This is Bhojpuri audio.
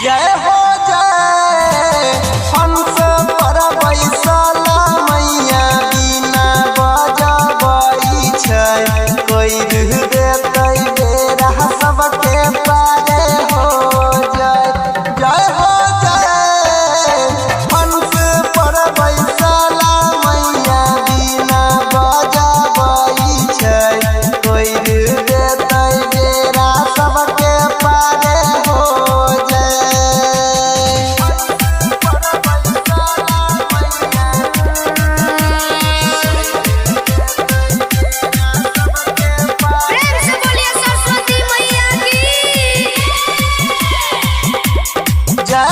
जय हो जय हंस पर बैसल मैया बिना बजबै छै कोई देतै बेरा सबके पारे हो जय जय हो जय हंस पर बैसल मैया बिना बजबै छै कोई देतै बेरा सबके पारे हो जय